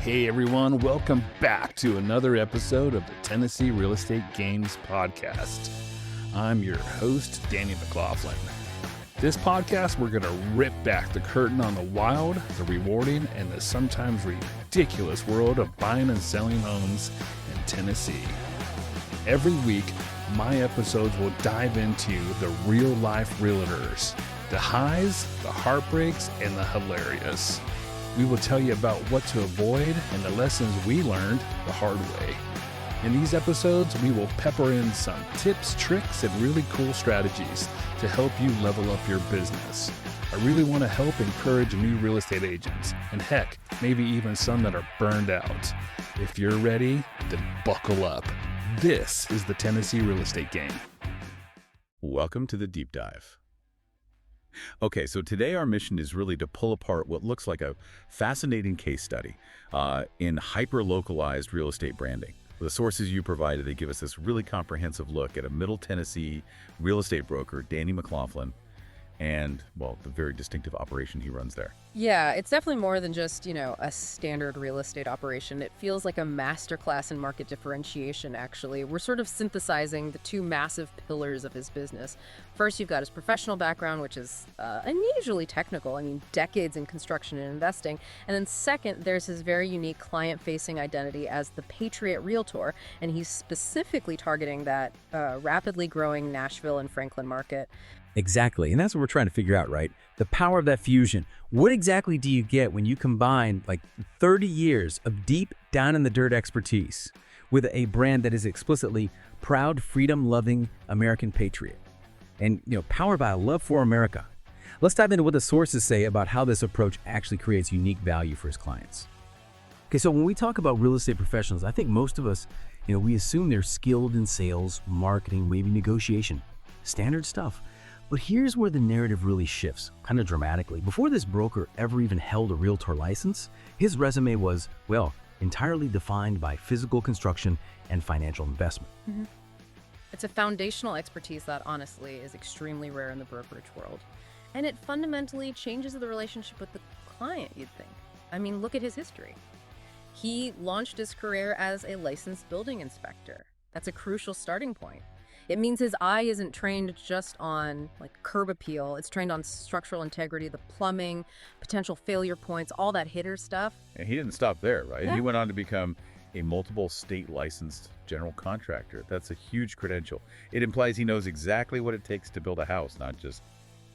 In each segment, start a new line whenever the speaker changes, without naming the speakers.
Hey everyone, welcome back to another episode of the Tennessee Real Estate Games Podcast. I'm your host, Danny McLaughlin. This podcast, we're going to rip back the curtain on the wild, the rewarding, and the sometimes ridiculous world of buying and selling homes in Tennessee. Every week, my episodes will dive into the real-life realtors, the highs, the heartbreaks, and the hilarious. We will tell you about what to avoid and the lessons we learned the hard way. In these episodes, we will pepper in some tips, tricks, and really cool strategies to help you level up your business. I really want to help encourage new real estate agents, and heck, maybe even some that are burned out. If you're ready, then buckle up. This is the Tennessee Real Estate Game.
Welcome to the Deep Dive. Okay, so today our mission is really to pull apart what looks like a fascinating case study in hyper-localized real estate branding. The sources you provided, they give us this really comprehensive look at a Middle Tennessee real estate broker, Danny McLaughlin, and, well, the very distinctive operation he runs there.
Yeah, it's definitely more than just, a standard real estate operation. It feels like a masterclass in market differentiation, actually. We're sort of synthesizing the two massive pillars of his business. First, you've got his professional background, which is unusually technical. Decades in construction and investing. And then second, there's his very unique client-facing identity as the Patriot Realtor, and he's specifically targeting that rapidly growing Nashville and Franklin market.
Exactly, and that's what we're trying to figure out, right? The power of that fusion. What exactly do you get when you combine 30 years of deep down-in-the-dirt expertise with a brand that is explicitly proud, freedom-loving American patriot? And, powered by a love for America. Let's dive into what the sources say about how this approach actually creates unique value for his clients. Okay, so when we talk about real estate professionals, I think most of us, we assume they're skilled in sales, marketing, maybe negotiation, standard stuff. But here's where the narrative really shifts, kind of dramatically. Before this broker ever even held a realtor license, his resume was, entirely defined by physical construction and financial investment.
Mm-hmm. It's a foundational expertise that, honestly, is extremely rare in the brokerage world. And it fundamentally changes the relationship with the client, you'd think. Look at his history. He launched his career as a licensed building inspector. That's a crucial starting point. It means his eye isn't trained just on curb appeal. It's trained on structural integrity, the plumbing, potential failure points, all that hitter stuff.
And he didn't stop there, right?
Yeah.
He went on to become a multiple state licensed general contractor. That's a huge credential. It implies he knows exactly what it takes to build a house, not just,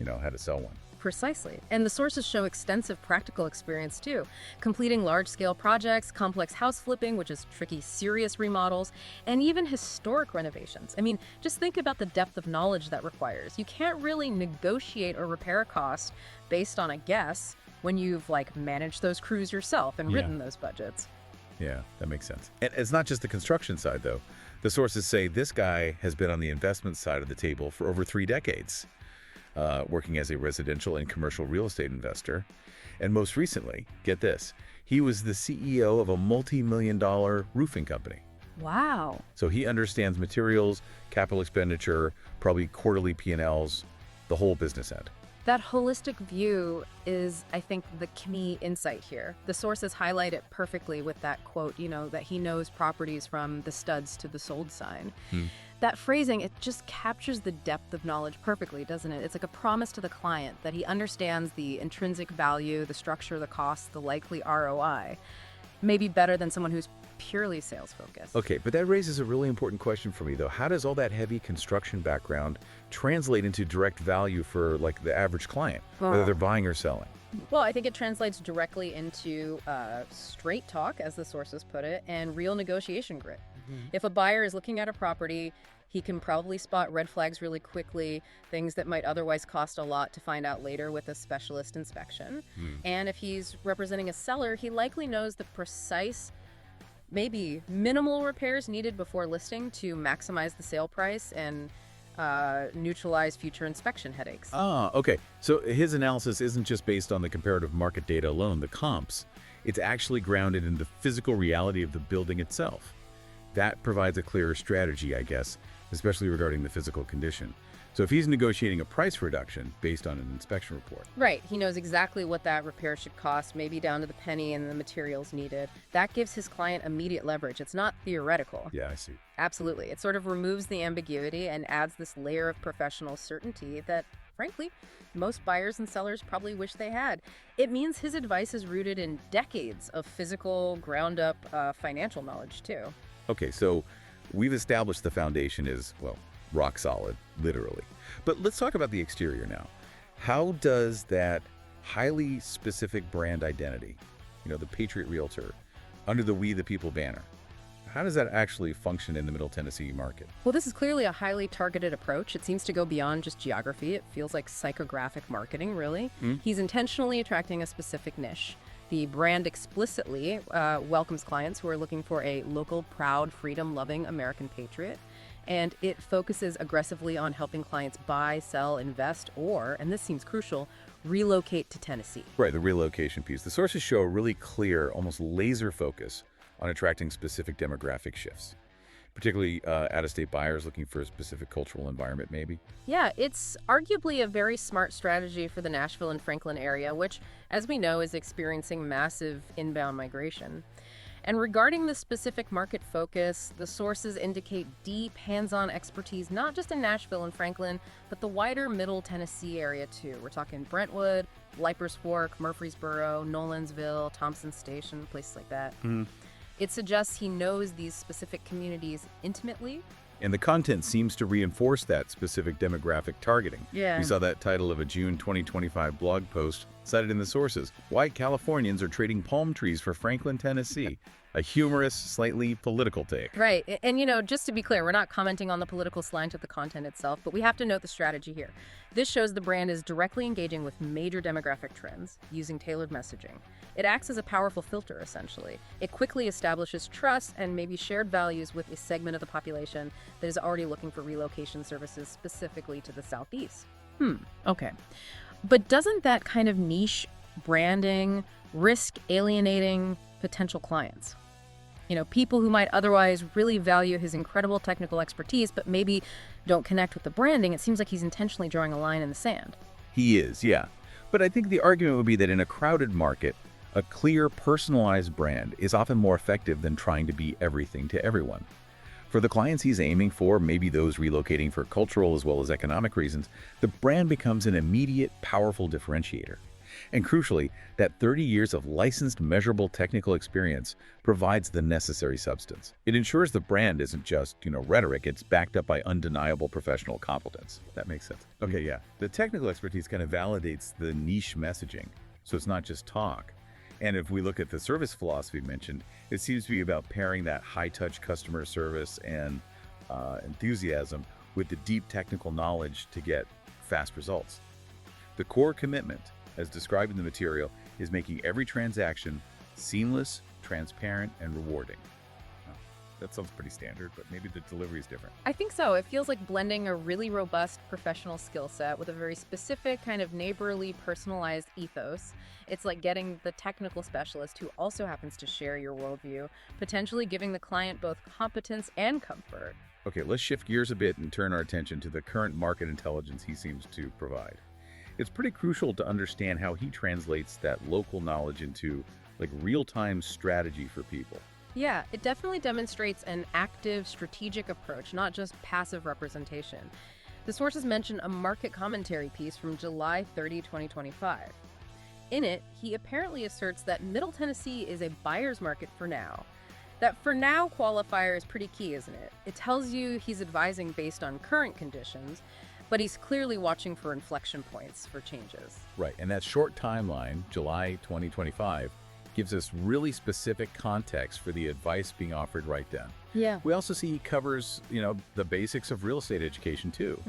how to sell one.
Precisely. And the sources show extensive practical experience, too. Completing large-scale projects, complex house flipping, which is tricky, serious remodels, and even historic renovations. Just think about the depth of knowledge that requires. You can't really negotiate or repair a cost based on a guess when you've, managed those crews yourself and written those budgets.
Yeah, that makes sense. And it's not just the construction side, though. The sources say this guy has been on the investment side of the table for over 3 decades. Working as a residential and commercial real estate investor. And most recently, get this, he was the CEO of a multi-million-dollar roofing company.
Wow.
So he understands materials, capital expenditure, probably quarterly P&Ls, the whole business end.
That holistic view is, I think, the key insight here. The sources highlight it perfectly with that quote, that he knows properties from the studs to the sold sign. That phrasing, it just captures the depth of knowledge perfectly, doesn't it? It's like a promise to the client that he understands the intrinsic value, the structure, the cost, the likely ROI, maybe better than someone who's purely sales focused.
Okay, but that raises a really important question for me, though. How does all that heavy construction background translate into direct value for the average client, whether they're buying or selling?
Well, I think it translates directly into straight talk, as the sources put it, and real negotiation grit. If a buyer is looking at a property, he can probably spot red flags really quickly, things that might otherwise cost a lot to find out later with a specialist inspection. And if he's representing a seller, he likely knows the precise, maybe minimal repairs needed before listing to maximize the sale price and neutralize future inspection headaches.
Okay. So his analysis isn't just based on the comparative market data alone, the comps. It's actually grounded in the physical reality of the building itself. That provides a clearer strategy, I guess, especially regarding the physical condition. So if he's negotiating a price reduction based on an inspection report.
Right. He knows exactly what that repair should cost, maybe down to the penny and the materials needed. That gives his client immediate leverage. It's not theoretical.
Yeah, I see.
Absolutely. It sort of removes the ambiguity and adds this layer of professional certainty that, frankly, most buyers and sellers probably wish they had. It means his advice is rooted in decades of physical, ground-up financial knowledge, too.
Okay, so we've established the foundation is, well, rock solid, literally. But let's talk about the exterior now. How does that highly specific brand identity, the Patriot Realtor, under the We the People banner, how does that actually function in the Middle Tennessee market?
Well, this is clearly a highly targeted approach. It seems to go beyond just geography. It feels like psychographic marketing, really. He's intentionally attracting a specific niche. The brand explicitly welcomes clients who are looking for a local, proud, freedom-loving American patriot. And it focuses aggressively on helping clients buy, sell, invest, or, and this seems crucial, relocate to Tennessee.
Right, the relocation piece. The sources show a really clear, almost laser focus on attracting specific demographic shifts, particularly out-of-state buyers looking for a specific cultural environment, maybe?
Yeah, it's arguably a very smart strategy for the Nashville and Franklin area, which, as we know, is experiencing massive inbound migration. And regarding the specific market focus, the sources indicate deep hands-on expertise, not just in Nashville and Franklin, but the wider Middle Tennessee area too. We're talking Brentwood, Leipers Fork, Murfreesboro, Nolensville, Thompson Station, places like that. It suggests he knows these specific communities intimately.
And the content seems to reinforce that specific demographic targeting.
Yeah.
We saw that title of a June 2025 blog post cited in the sources. White Californians are trading palm trees for Franklin, Tennessee. A humorous, slightly political take.
Right. And, just to be clear, we're not commenting on the political slant of the content itself, but we have to note the strategy here. This shows the brand is directly engaging with major demographic trends using tailored messaging. It acts as a powerful filter, essentially. It quickly establishes trust and maybe shared values with a segment of the population that is already looking for relocation services specifically to the Southeast. Okay. But doesn't that kind of niche branding risk alienating potential clients? People who might otherwise really value his incredible technical expertise, but maybe don't connect with the branding. It seems like he's intentionally drawing a line in the sand.
He is, yeah. But I think the argument would be that in a crowded market, a clear, personalized brand is often more effective than trying to be everything to everyone. For the clients he's aiming for, maybe those relocating for cultural as well as economic reasons, the brand becomes an immediate, powerful differentiator. And crucially, that 30 years of licensed, measurable technical experience provides the necessary substance. It ensures the brand isn't just, rhetoric, it's backed up by undeniable professional competence. That makes sense. Okay, yeah. The technical expertise kind of validates the niche messaging, so it's not just talk. And if we look at the service philosophy mentioned, it seems to be about pairing that high-touch customer service and enthusiasm with the deep technical knowledge to get fast results. The core commitment, as described in the material, is making every transaction seamless, transparent, and rewarding. That sounds pretty standard, but maybe the delivery is different.
I think so. It feels like blending a really robust professional skill set with a very specific kind of neighborly, personalized ethos. It's like getting the technical specialist who also happens to share your worldview, potentially giving the client both competence and comfort.
Okay, let's shift gears a bit and turn our attention to the current market intelligence he seems to provide. It's pretty crucial to understand how he translates that local knowledge into real-time strategy for people.
Yeah, it definitely demonstrates an active, strategic approach, not just passive representation. The sources mention a market commentary piece from July 30, 2025. In it, he apparently asserts that Middle Tennessee is a buyer's market for now. That for now qualifier is pretty key, isn't it? It tells you he's advising based on current conditions, but he's clearly watching for inflection points for changes.
Right, and that short timeline, July 2025, gives us really specific context for the advice being offered right then.
Yeah.
We also see he covers, the basics of real estate education too.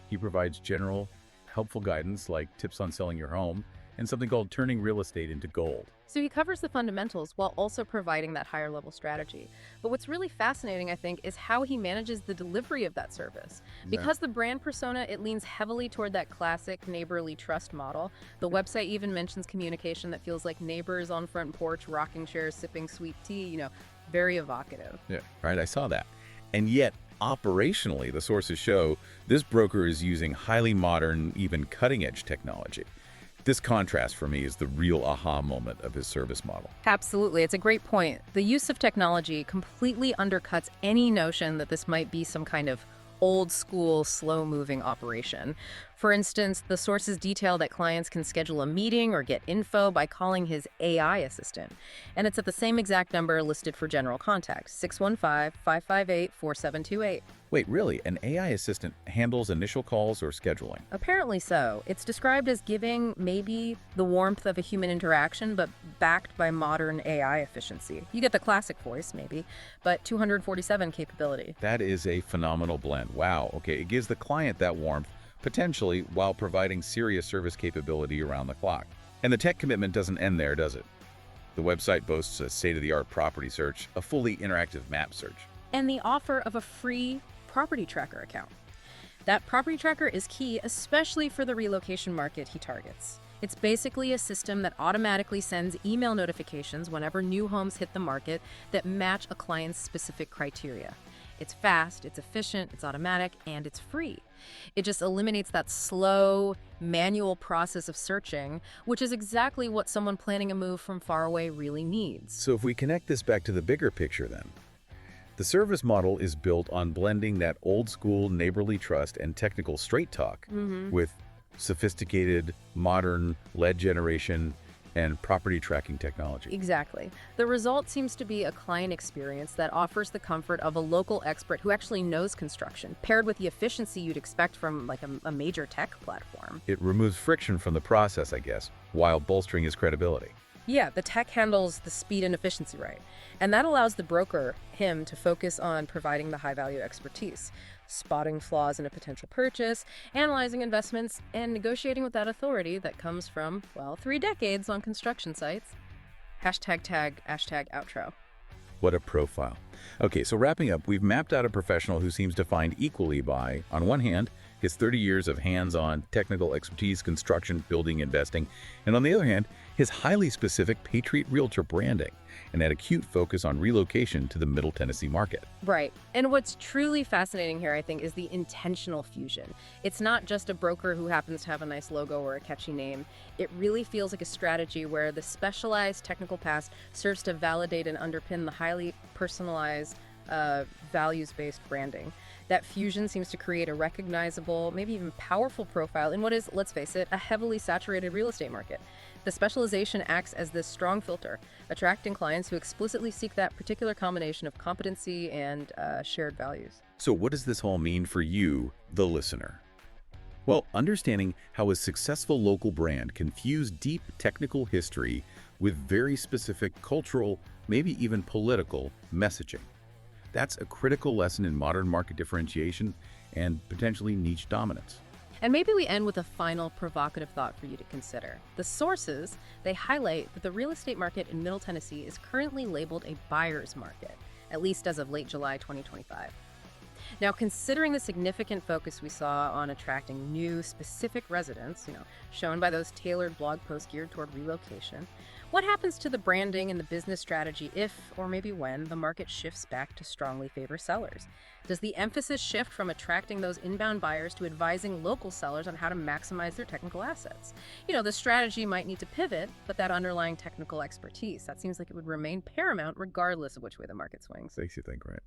He provides general, helpful guidance like tips on selling your home and something called turning real estate into gold.
So he covers the fundamentals while also providing that higher level strategy. But what's really fascinating, I think, is how he manages the delivery of that service. Because the brand persona, it leans heavily toward that classic neighborly trust model. The website even mentions communication that feels like neighbors on front porch, rocking chairs, sipping sweet tea, very evocative.
Yeah, right, I saw that. And yet, operationally, the sources show this broker is using highly modern, even cutting-edge technology. This contrast for me is the real aha moment of his service model.
Absolutely. It's a great point. The use of technology completely undercuts any notion that this might be some kind of old school, slow moving operation. For instance, the sources detail that clients can schedule a meeting or get info by calling his AI assistant. And it's at the same exact number listed for general contact, 615-558-4728.
Wait, really? An AI assistant handles initial calls or scheduling?
Apparently so. It's described as giving maybe the warmth of a human interaction, but backed by modern AI efficiency. You get the classic voice, maybe, but 247 capability.
That is a phenomenal blend. Wow. Okay, it gives the client that warmth, potentially, while providing serious service capability around the clock. And the tech commitment doesn't end there, does it? The website boasts a state-of-the-art property search, a fully interactive map search,
And the offer of a free property tracker account. That property tracker is key, especially for the relocation market he targets. It's basically a system that automatically sends email notifications whenever new homes hit the market that match a client's specific criteria. It's fast, it's efficient, it's automatic, and it's free. It just eliminates that slow, manual process of searching, which is exactly what someone planning a move from far away really needs.
So if we connect this back to the bigger picture then, the service model is built on blending that old-school neighborly trust and technical straight talk with sophisticated, modern lead generation and property tracking technology.
Exactly. The result seems to be a client experience that offers the comfort of a local expert who actually knows construction, paired with the efficiency you'd expect from like a major tech platform.
It removes friction from the process, I guess, while bolstering his credibility.
Yeah, the tech handles the speed and efficiency right. And that allows the broker, him, to focus on providing the high-value expertise, spotting flaws in a potential purchase, analyzing investments, and negotiating with that authority that comes from, well, 3 decades on construction sites. #outro.
What a profile. Okay, so wrapping up, we've mapped out a professional who seems to find equally by, on one hand, his 30 years of hands-on technical expertise, construction, building, investing, and on the other hand, his highly specific Patriot Realtor branding and that acute focus on relocation to the Middle Tennessee market.
Right. And what's truly fascinating here, I think, is the intentional fusion. It's not just a broker who happens to have a nice logo or a catchy name. It really feels like a strategy where the specialized technical past serves to validate and underpin the highly personalized, values-based branding. That fusion seems to create a recognizable, maybe even powerful profile in what is, let's face it, a heavily saturated real estate market. The specialization acts as this strong filter, attracting clients who explicitly seek that particular combination of competency and shared values.
So what does this all mean for you, the listener? Well, understanding how a successful local brand can fuse deep technical history with very specific cultural, maybe even political messaging. That's a critical lesson in modern market differentiation and potentially niche dominance.
And maybe we end with a final provocative thought for you to consider. The sources, they highlight that the real estate market in Middle Tennessee is currently labeled a buyer's market, at least as of late July 2025. Now, considering the significant focus we saw on attracting new, specific residents, shown by those tailored blog posts geared toward relocation, what happens to the branding and the business strategy if, or maybe when, the market shifts back to strongly favor sellers? Does the emphasis shift from attracting those inbound buyers to advising local sellers on how to maximize their technical assets? The strategy might need to pivot, but that underlying technical expertise, that seems like it would remain paramount regardless of which way the market swings.
Makes you think, right?